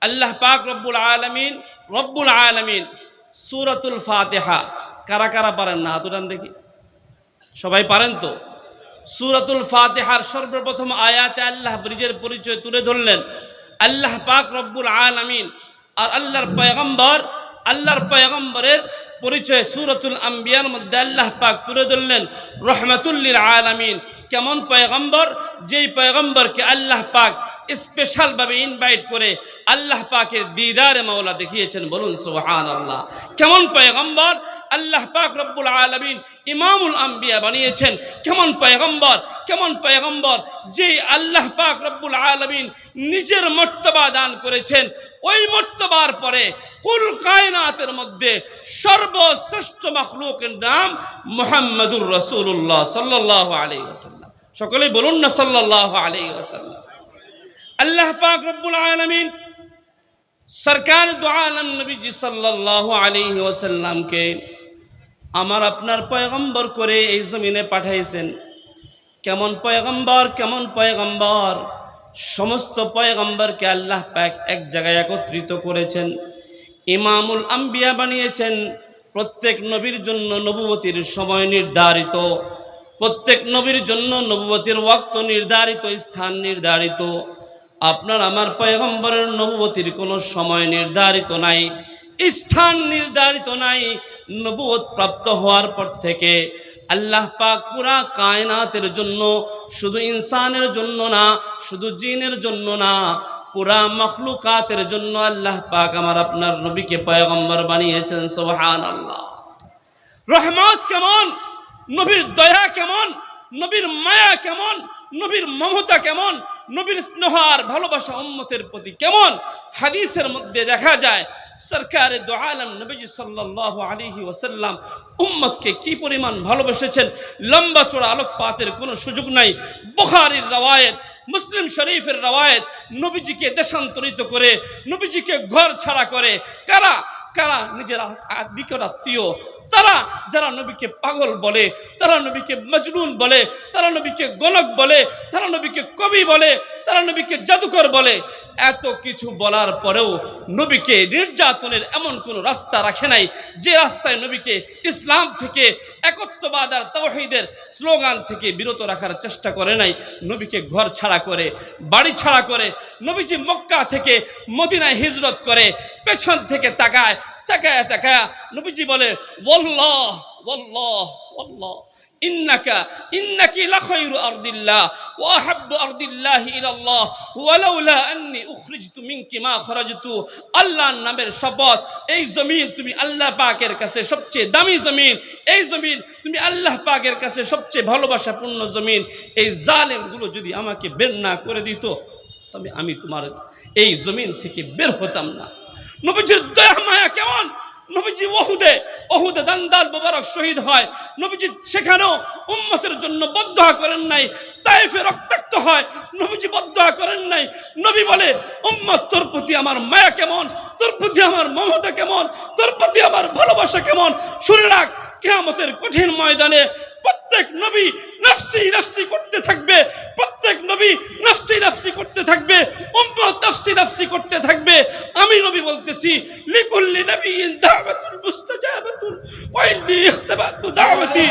আল্লাহ পাক রব্বুল আলামিন সূরাতুল ফাতিহা কারা কারা পারেন না হাত উঠান দেখি। সবাই পারেন তো? সূরাতুল ফাতিহার সর্বপ্রথম আয়াতে আল্লাহ নিজের পরিচয় তুলে ধরলেন। আল্লাহ পাক রব্বুল আলামিন আর আল্লাহর পয়গম্বরের পরিচয় সূরাতুল আম্বিয়ার মধ্যে আল্লাহ পাক তুলে ধরলেন রহমাতুল লিল আলামিন। কেমন পয়গম্বর? যেই পয়গম্বরকে আল্লাহ পাক স্পেশাল ভাবে ইনভাইট করে আল্লাহ পাকের দিদারে মাওলা দেখিয়েছেন, বলুন সুবহানাল্লাহ। কেমন পয়গম্বর? আল্লাহ পাক রব্বুল আলামিন ইমামুল আম্বিয়া বানিয়েছেন। কেমন পয়গম্বর যে আল্লাহ পাক রব্বুল আলামিন নিজের মর্তবা দান করেছেন। ওই মর্তবার পরে কুল কায়নাতের মধ্যে সর্বশ্রেষ্ঠ মাখলুকের নাম মুহাম্মাদুর রাসূলুল্লাহ সাল্লাল্লাহু আলাইহি ওয়াসাল্লাম। সকলেই বলুন না সাল্লাল্লাহু আলাইহি ওয়াসাল্লাম। আল্লাহ পাক রব্বুল আলামিন সরকার দু আলম নবীজি সাল্লাল্লাহু আলাইহি ওয়াসাল্লামকে আমার আপনার পয়গম্বর করে এই জমিনে পাঠাইছেন। কেমন পয়গম্বর? সমস্ত পয়গম্বরকে আল্লাহ পাক এক জায়গায় একত্রিত করেছেন, ইমামুল আম্বিয়া বানিয়েছেন। প্রত্যেক নবীর জন্য নবুয়তির সময় নির্ধারিত, প্রত্যেক নবীর জন্য নবুয়তির ওয়াক্ত নির্ধারিত, স্থান নির্ধারিত। আপনার আমার পয়গম্বরের নবুয়তির কোনো সময় নির্ধারিত নাই, স্থান নির্ধারিত নাই। নবুয়ত প্রাপ্ত হওয়ার পর থেকে আল্লাহ পাক পুরা কায়নাতের জন্য, শুধু ইনসানের জন্য না, শুধু জিনের জন্য না, পুরা মখলুকাতের জন্য আল্লাহ পাক আমার আপনার নবীকে পয়গম্বর বানিয়েছেন। সুবহানাল্লাহ। রহমত কেমন, নবীর দয়া কেমন, নবীর মায়া কেমন, নবীর মমতা কেমন, নবীর স্নেহ আর ভালোবাসা উম্মতের প্রতি কেমন। হাদিসের মধ্যে দেখা যায় সরকারে দু আলম নবীজি সাল্লাল্লাহু আলাইহি ওয়াসাল্লাম উম্মতকে কি পরিমাণ ভালোবেসেছেন। লম্বা চড়া আলোকপাতের কোনো সুযোগ নাই। বুখারীর রওয়ায়েত, মুসলিম শরীফের রওয়ায়েত, নবীজিকে দেশান্তরিত করে, নবীজিকে ঘর ছাড়া করে কারা কারা? নিজের নিকট আত্মীয়, তারা যারা নবীকে পাগল বলে, তারা নবীকে মজনুন বলে, তারা নবীকে গণক বলে, তারা নবীকে কবি বলে, তারা নবীকে জাদুকর বলে। এত কিছু বলার পরেও নবীকে নির্যাতনের এমন কোন রাস্তা রাখে নাই যে রাস্তায় নবীকে ইসলাম থেকে, একত্ববাদ আর তাওহীদের স্লোগান থেকে বিরত রাখার চেষ্টা করে নাই। নবীকে ঘর ছাড়া করে, বাড়ি ছাড়া করে, নবীজি মক্কা থেকে মদিনায় হিজরত করে, পেছন থেকে তাকায় নবীজি বলে ওয়াল্লাহ ওয়াল্লাহ ওয়াল্লাহ ইন্নাকি লাখায়রু আরদিল্লাহ ওয়া আহাব্বু আরদিল্লাহি ইলাল্লাহ ওয়ালাউলা আন্নী উখরিজতু মিনকি মা খরাজতু। আল্লাহর নামের শপথ, এই জমিন তুমি আল্লাহ পাকের কাছে সবচেয়ে দামি জমিন, এই জমিন তুমি আল্লাহ পাকের কাছে সবচেয়ে ভালোবাসাপূর্ণ জমিন। এই জালেমগুলো যদি আমাকে বের না করে দিত তবে আমি তোমার এই জমিন থেকে বের হতাম না। নবীজির দয়া মায়া কেমন? নবীজি ওহুদে দান্দাল মোবারক শহীদ হয়, নবীজি সেখানেও উম্মতের জন্য বদদুআ করেন নাই। তায়েফে রক্তাক্ত হয়, নবীজি বদদুআ করেন নাই। নবী বলে উম্মত তোর প্রতি আমার মায়া কেমন, তোর প্রতি আমার মমতা কেমন, তোর প্রতি আমার ভালোবাসা কেমন। শুনে রাখ, কিয়ামতের কঠিন ময়দানে প্রত্যেক নবী নফসি নফসি করতে থাকবে, প্রত্যেক নবী নফসি নফসি করতে থাকবে, উম্মত নফসি নফসি করতে থাকবে। আমি নবী বলতেছি লিকুল্লি নবিয়্যিন দাওয়াতুন মুস্তাজাবাতুন ওয়া ইন্নী ইখতাবাতু দাওয়াতি।